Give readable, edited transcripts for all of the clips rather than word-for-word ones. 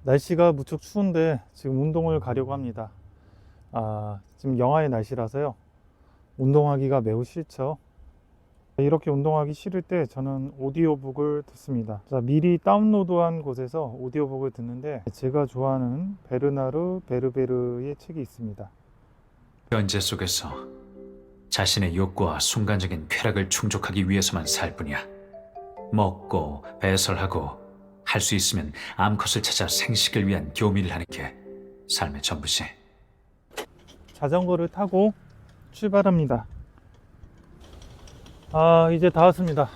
날씨가 무척 추운데 지금 운동을 가려고 합니다. 지금 영하의 날씨라서요. 운동하기가 매우 싫죠. 이렇게 운동하기 싫을 때 저는 오디오북을 듣습니다. 자, 미리 다운로드한 곳에서 오디오북을 듣는데 제가 좋아하는 베르나르 베르베르의 책이 있습니다. 현재 속에서 자신의 욕구와 순간적인 쾌락을 충족하기 위해서만 살 뿐이야. 먹고 배설하고 할 수 있으면 암컷을 찾아 생식을 위한 교미를 하는 게 삶의 전부지. 자전거를 타고 출발합니다. 이제 다 왔습니다.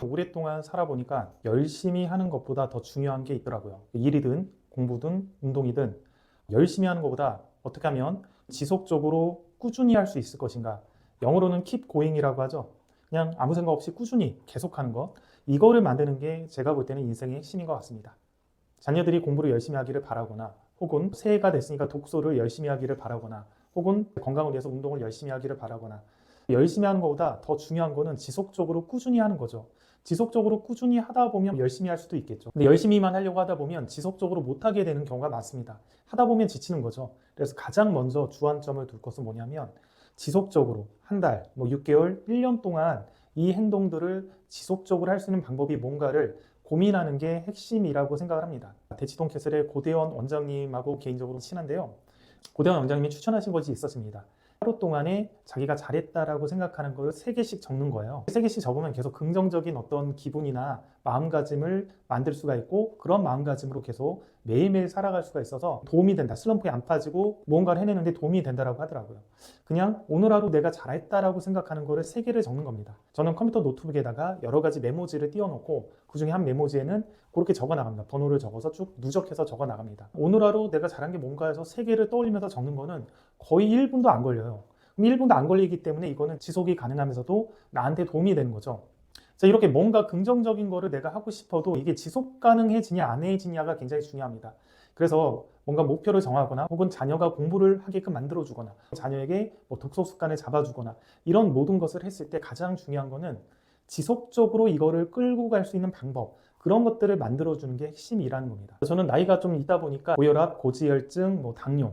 오랫동안 살아보니까 열심히 하는 것보다 더 중요한 게 있더라고요. 일이든 공부든 운동이든 열심히 하는 것보다 어떻게 하면 지속적으로 꾸준히 할 수 있을 것인가. 영어로는 keep going이라고 하죠. 그냥 아무 생각 없이 꾸준히 계속하는 것. 이거를 만드는 게 제가 볼 때는 인생의 핵심인 것 같습니다. 자녀들이 공부를 열심히 하기를 바라거나, 혹은 새해가 됐으니까 독서를 열심히 하기를 바라거나, 혹은 건강을 위해서 운동을 열심히 하기를 바라거나, 열심히 하는 것보다 더 중요한 거는 지속적으로 꾸준히 하는 거죠. 지속적으로 꾸준히 하다 보면 열심히 할 수도 있겠죠. 근데 열심히만 하려고 하다 보면 지속적으로 못하게 되는 경우가 많습니다. 하다 보면 지치는 거죠. 그래서 가장 먼저 주안점을 둘 것은 뭐냐면, 지속적으로 한 달, 6개월, 1년 동안 이 행동들을 지속적으로 할 수 있는 방법이 뭔가를 고민하는 게 핵심이라고 생각을 합니다. 대치동 캐슬의 고대원 원장님하고 개인적으로 친한데요. 고대원 원장님이 추천하신 것이 있었습니다. 하루 동안에 자기가 잘했다라고 생각하는 걸 3개씩 적는 거예요. 3개씩 적으면 계속 긍정적인 어떤 기분이나 마음가짐을 만들 수가 있고, 그런 마음가짐으로 계속 매일매일 살아갈 수가 있어서 도움이 된다. 슬럼프에 안 빠지고 무언가를 해내는데 도움이 된다라고 하더라고요. 그냥 오늘 하루 내가 잘했다라고 생각하는 거를 3개를 적는 겁니다. 저는 컴퓨터 노트북에다가 여러 가지 메모지를 띄워놓고 그중에 한 메모지에는 그렇게 적어 나갑니다. 번호를 적어서 쭉 누적해서 적어 나갑니다. 오늘 하루 내가 잘한 게 뭔가 해서 3개를 떠올리면서 적는 거는 거의 1분도 안 걸려요. 그럼 1분도 안 걸리기 때문에 이거는 지속이 가능하면서도 나한테 도움이 되는 거죠. 자, 이렇게 뭔가 긍정적인 거를 내가 하고 싶어도 이게 지속 가능해지냐 안 해지냐가 굉장히 중요합니다. 그래서 뭔가 목표를 정하거나, 혹은 자녀가 공부를 하게끔 만들어주거나, 자녀에게 독서 습관을 잡아주거나, 이런 모든 것을 했을 때 가장 중요한 거는 지속적으로 이거를 끌고 갈 수 있는 방법, 그런 것들을 만들어주는 게 핵심이라는 겁니다. 저는 나이가 좀 있다 보니까 고혈압, 고지혈증, 당뇨,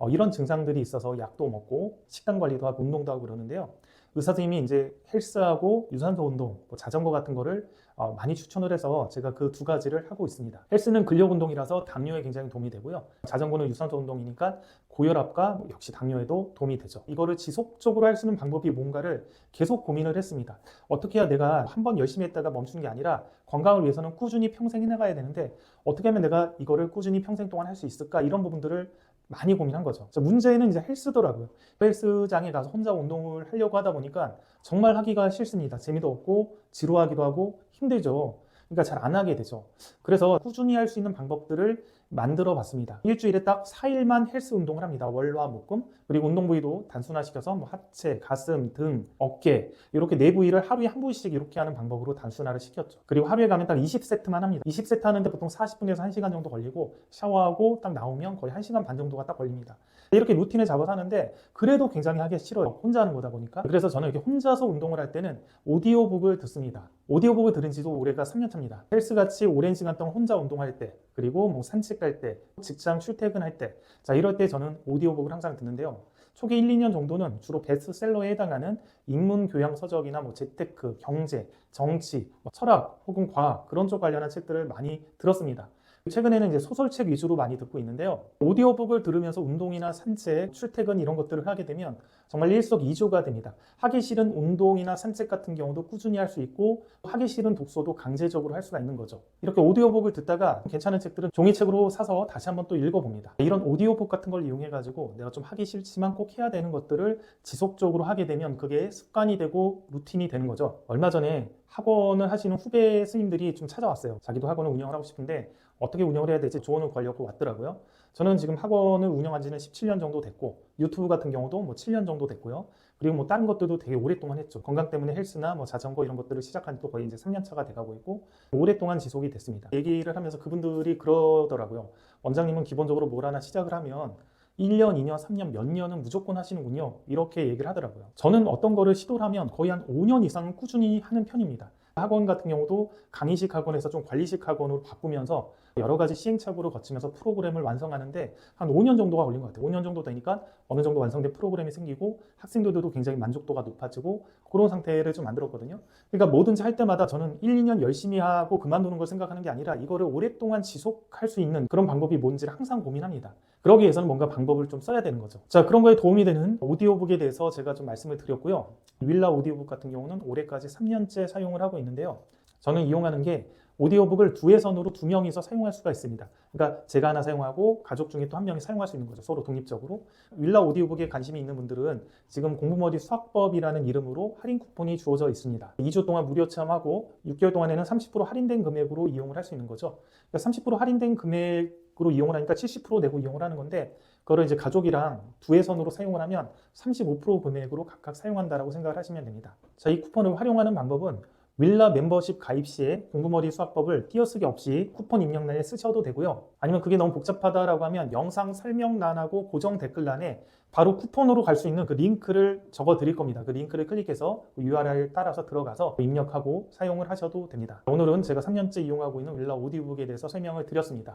이런 증상들이 있어서 약도 먹고 식단 관리도 하고 운동도 하고 그러는데요. 의사 선생님이 이제 헬스하고 유산소 운동, 자전거 같은 거를 많이 추천을 해서 제가 그 2가지를 하고 있습니다. 헬스는 근력 운동이라서 당뇨에 굉장히 도움이 되고요. 자전거는 유산소 운동이니까 고혈압과 역시 당뇨에도 도움이 되죠. 이거를 지속적으로 할 수 있는 방법이 뭔가를 계속 고민을 했습니다. 어떻게 해야 내가 한번 열심히 했다가 멈추는 게 아니라 건강을 위해서는 꾸준히 평생 해나가야 되는데, 어떻게 하면 내가 이거를 꾸준히 평생 동안 할 수 있을까? 이런 부분들을 많이 고민한 거죠. 문제는 이제 헬스더라고요. 헬스장에 가서 혼자 운동을 하려고 하다 보니까 정말 하기가 싫습니다. 재미도 없고 지루하기도 하고 힘들죠. 그러니까 잘 안 하게 되죠. 그래서 꾸준히 할 수 있는 방법들을 만들어 봤습니다. 일주일에 딱 4일만 헬스 운동을 합니다. 월화 목금. 그리고 운동 부위도 단순화시켜서 하체, 가슴, 등, 어깨, 이렇게 4부위를 하루에 한 부위씩 이렇게 하는 방법으로 단순화를 시켰죠. 그리고 하루에 가면 딱 20세트만 합니다. 20세트 하는데 보통 40분에서 1시간 정도 걸리고, 샤워하고 딱 나오면 거의 1시간 반 정도가 딱 걸립니다. 이렇게 루틴을 잡아서 하는데 그래도 굉장히 하기 싫어요. 혼자 하는 거다 보니까. 그래서 저는 이렇게 혼자서 운동을 할 때는 오디오북을 듣습니다. 오디오북을 들은 지도 올해가 3년 차입니다. 헬스같이 오랜 시간 동안 혼자 운동할 때, 그리고 산책 갈 때, 직장 출퇴근할 때, 자, 이럴 때 저는 오디오북을 항상 듣는데요. 초기 1, 2년 정도는 주로 베스트셀러에 해당하는 인문 교양 서적이나 재테크, 경제, 정치, 철학 혹은 과학, 그런 쪽 관련한 책들을 많이 들었습니다. 최근에는 이제 소설책 위주로 많이 듣고 있는데요. 오디오북을 들으면서 운동이나 산책, 출퇴근 이런 것들을 하게 되면 정말 일석이조가 됩니다. 하기 싫은 운동이나 산책 같은 경우도 꾸준히 할 수 있고, 하기 싫은 독서도 강제적으로 할 수가 있는 거죠. 이렇게 오디오북을 듣다가 괜찮은 책들은 종이책으로 사서 다시 한번 또 읽어봅니다. 이런 오디오북 같은 걸 이용해가지고 내가 좀 하기 싫지만 꼭 해야 되는 것들을 지속적으로 하게 되면 그게 습관이 되고 루틴이 되는 거죠. 얼마 전에 학원을 하시는 후배 스님들이 좀 찾아왔어요. 자기도 학원을 운영을 하고 싶은데 어떻게 운영을 해야 될지 조언을 구하려고 왔더라고요. 저는 지금 학원을 운영한 지는 17년 정도 됐고, 유튜브 같은 경우도 7년 정도 됐고요. 그리고 뭐 다른 것들도 되게 오랫동안 했죠. 건강 때문에 헬스나 뭐 자전거 이런 것들을 시작한 지 또 거의 이제 3년 차가 돼가고 있고 오랫동안 지속이 됐습니다. 얘기를 하면서 그분들이 그러더라고요. 원장님은 기본적으로 뭘 하나 시작을 하면 1년, 2년, 3년, 몇 년은 무조건 하시는군요. 이렇게 얘기를 하더라고요. 저는 어떤 거를 시도를 하면 거의 한 5년 이상은 꾸준히 하는 편입니다. 학원 같은 경우도 강의식 학원에서 좀 관리식 학원으로 바꾸면서 여러 가지 시행착오를 거치면서 프로그램을 완성하는데 한 5년 정도가 걸린 것 같아요. 5년 정도 되니까 어느 정도 완성된 프로그램이 생기고 학생들도 굉장히 만족도가 높아지고 그런 상태를 좀 만들었거든요. 그러니까 뭐든지 할 때마다 저는 1, 2년 열심히 하고 그만두는 걸 생각하는 게 아니라 이거를 오랫동안 지속할 수 있는 그런 방법이 뭔지를 항상 고민합니다. 그러기 위해서는 뭔가 방법을 좀 써야 되는 거죠. 자, 그런 거에 도움이 되는 오디오북에 대해서 제가 좀 말씀을 드렸고요. 윌라 오디오북 같은 경우는 올해까지 3년째 사용을 하고 있는데요. 저는 이용하는 게 오디오북을 두회선으로 2명이서 사용할 수가 있습니다. 그러니까 제가 하나 사용하고 가족 중에 또 한 명이 사용할 수 있는 거죠. 서로 독립적으로. 윌라 오디오북에 관심이 있는 분들은 지금 공부머리 수학법이라는 이름으로 할인 쿠폰이 주어져 있습니다. 2주 동안 무료 체험하고 6개월 동안에는 30% 할인된 금액으로 이용을 할 수 있는 거죠. 그러니까 30% 할인된 금액으로 이용을 하니까 70% 내고 이용을 하는 건데 그거를 이제 가족이랑 두회선으로 사용을 하면 35% 금액으로 각각 사용한다라고 생각을 하시면 됩니다. 자, 이 쿠폰을 활용하는 방법은 윌라 멤버십 가입 시에 공부머리 수학법을 띄어쓰기 없이 쿠폰 입력란에 쓰셔도 되고요. 아니면 그게 너무 복잡하다라고 하면 영상 설명란하고 고정 댓글란에 바로 쿠폰으로 갈 수 있는 그 링크를 적어 드릴 겁니다. 그 링크를 클릭해서 그 URL 따라서 들어가서 입력하고 사용을 하셔도 됩니다. 오늘은 제가 3년째 이용하고 있는 윌라 오디오북에 대해서 설명을 드렸습니다.